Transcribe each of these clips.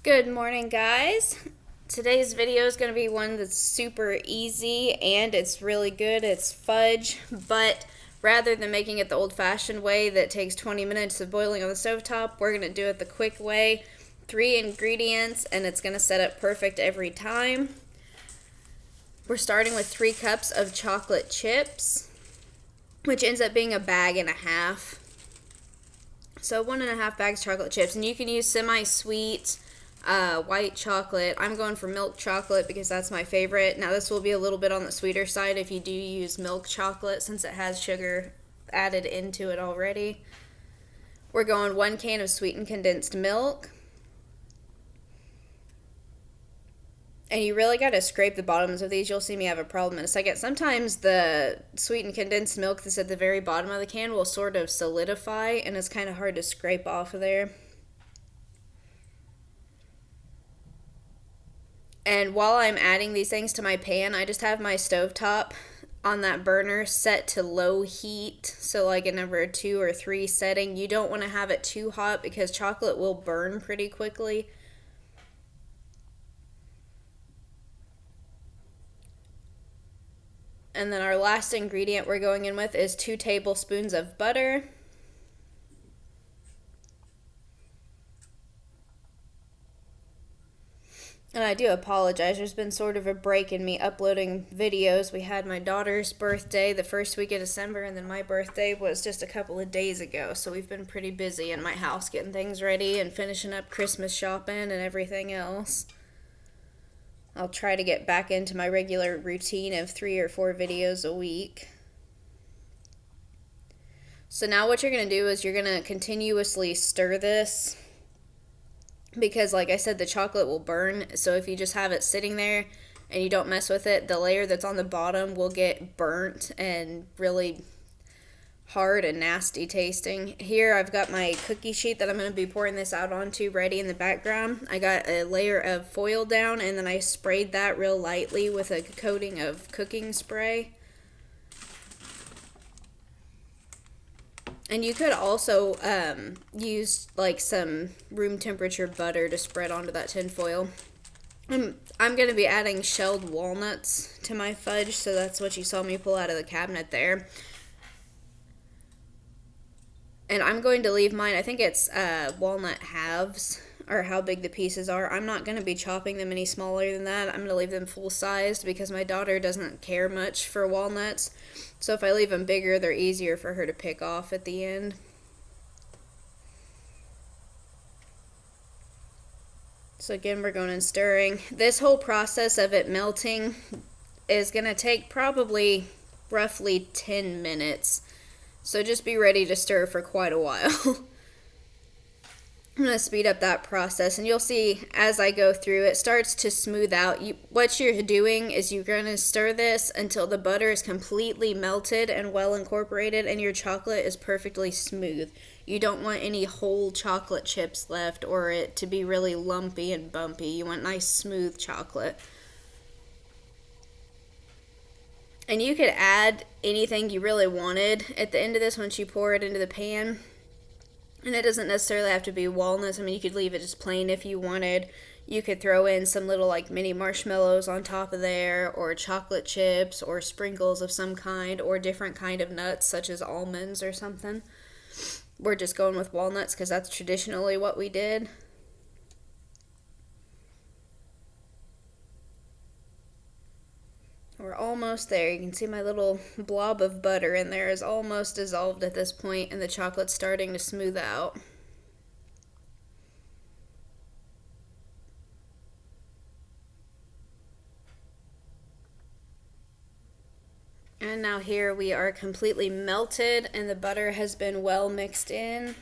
Good morning, guys. Today's video is going to be one that's super easy and it's really good. It's fudge, but rather than making it the old-fashioned way that takes 20 minutes of boiling on the stovetop, we're going to do it the quick way. 3 ingredients and it's going to set up perfect every time. We're starting with 3 cups of chocolate chips, which ends up being a bag and a half. So 1.5 bags of chocolate chips, and you can use semi-sweet white chocolate. I'm going for milk chocolate because that's my favorite. Now this will be a little bit on the sweeter side if you do use milk chocolate since it has sugar added into it already. We're going 1 can of sweetened condensed milk. And you really got to scrape the bottoms of these. You'll see me have a problem in a second. Sometimes the sweetened condensed milk that's at the very bottom of the can will sort of solidify and it's kind of hard to scrape off of there. And while I'm adding these things to my pan, I just have my stovetop on that burner set to low heat. So like a number 2 or 3 setting. You don't want to have it too hot because chocolate will burn pretty quickly. And then our last ingredient we're going in with is 2 tablespoons of butter. And I do apologize, there's been sort of a break in me uploading videos. We had my daughter's birthday the first week of December, and then my birthday was just a couple of days ago. So we've been pretty busy in my house getting things ready and finishing up Christmas shopping and everything else. I'll try to get back into my regular routine of 3 or 4 videos a week. So now what you're going to do is you're going to continuously stir this because like I said, the chocolate will burn. So if you just have it sitting there and you don't mess with it, the layer that's on the bottom will get burnt and really hard and nasty tasting. Here I've got my cookie sheet that I'm going to be pouring this out onto ready in the background. I got a layer of foil down and then I sprayed that real lightly with a coating of cooking spray. And you could also use like some room temperature butter to spread onto that tin foil. I'm going to be adding shelled walnuts to my fudge, so that's what you saw me pull out of the cabinet there. And I'm going to leave mine, I think it's walnut halves, or how big the pieces are. I'm not going to be chopping them any smaller than that. I'm going to leave them full-sized because my daughter doesn't care much for walnuts. So if I leave them bigger, they're easier for her to pick off at the end. So again, we're going and stirring. This whole process of it melting is going to take probably roughly 10 minutes. So just be ready to stir for quite a while. I'm going to speed up that process, and you'll see as I go through, it starts to smooth out. What you're doing is you're going to stir this until the butter is completely melted and well incorporated, and your chocolate is perfectly smooth. You don't want any whole chocolate chips left or it to be really lumpy and bumpy. You want nice smooth chocolate. And you could add anything you really wanted at the end of this once you pour it into the pan. And it doesn't necessarily have to be walnuts. I mean, you could leave it just plain if you wanted. You could throw in some little like mini marshmallows on top of there, or chocolate chips, or sprinkles of some kind, or different kind of nuts such as almonds or something. We're just going with walnuts because that's traditionally what we did. We're almost there. You can see my little blob of butter in there is almost dissolved at this point, and the chocolate's starting to smooth out. And now here we are completely melted and the butter has been well mixed in.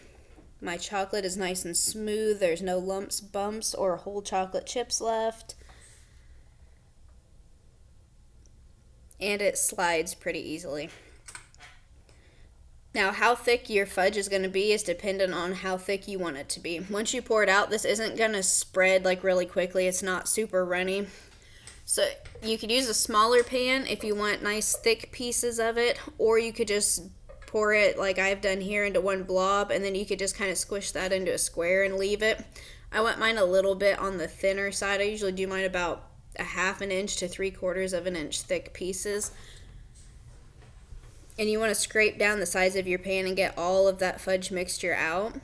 My chocolate is nice and smooth. There's no lumps, bumps, or whole chocolate chips left. And it slides pretty easily. Now, how thick your fudge is going to be is dependent on how thick you want it to be. Once you pour it out, this isn't going to spread like really quickly. It's not super runny. So you could use a smaller pan if you want nice thick pieces of it, or you could just pour it like I've done here into one blob, and then you could just kind of squish that into a square and leave it. I want mine a little bit on the thinner side. I usually do mine about a 1/2 inch to 3/4 of an inch thick pieces. And you want to scrape down the sides of your pan and get all of that fudge mixture out,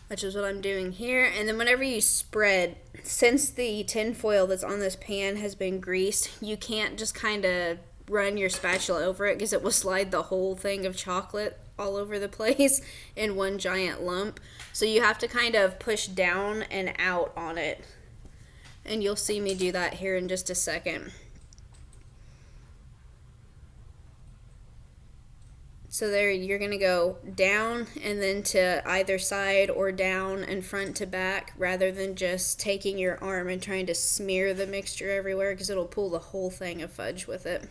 which is what I'm doing here. And then whenever you spread, since the tin foil that's on this pan has been greased, you can't just kind of run your spatula over it because it will slide the whole thing of chocolate all over the place in one giant lump. So you have to kind of push down and out on it. And you'll see me do that here in just a second. So there, you're going to go down and then to either side, or down and front to back, rather than just taking your arm and trying to smear the mixture everywhere, because it'll pull the whole thing of fudge with it.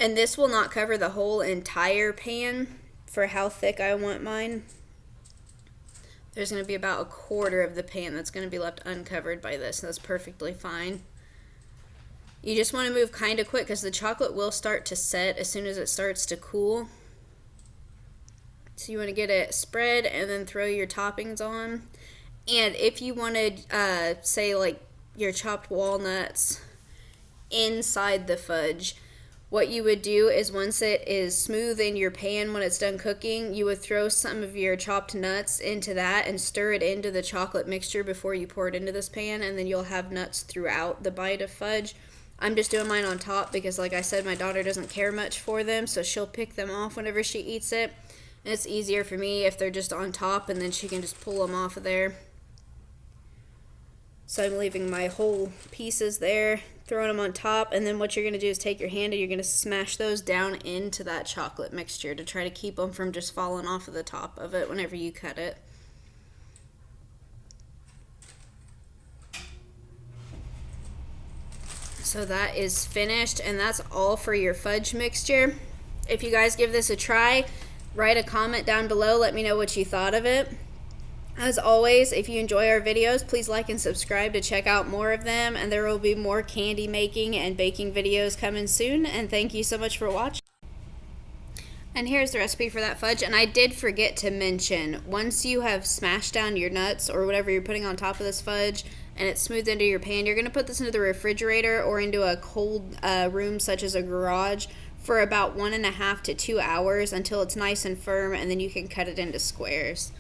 And this will not cover the whole entire pan for how thick I want mine. There's going to be about 1/4 of the pan that's going to be left uncovered by this. That's perfectly fine. You just want to move kind of quick because the chocolate will start to set as soon as it starts to cool. So you want to get it spread and then throw your toppings on. And if you wanted, say like your chopped walnuts inside the fudge, what you would do is once it is smooth in your pan when it's done cooking, you would throw some of your chopped nuts into that and stir it into the chocolate mixture before you pour it into this pan, and then you'll have nuts throughout the bite of fudge. I'm just doing mine on top because, like I said, my daughter doesn't care much for them, so she'll pick them off whenever she eats it. And it's easier for me if they're just on top, and then she can just pull them off of there. So I'm leaving my whole pieces there, throwing them on top, and then what you're going to do is take your hand and you're going to smash those down into that chocolate mixture to try to keep them from just falling off of the top of it whenever you cut it. So that is finished, and that's all for your fudge mixture. If you guys give this a try, write a comment down below, let me know what you thought of it. As always, if you enjoy our videos, please like and subscribe to check out more of them, and there will be more candy making and baking videos coming soon, and thank you so much for watching. And here's the recipe for that fudge. And I did forget to mention, once you have smashed down your nuts or whatever you're putting on top of this fudge and it's smoothed into your pan, you're going to put this into the refrigerator or into a cold room such as a garage for about 1.5 to 2 hours until it's nice and firm, and then you can cut it into squares.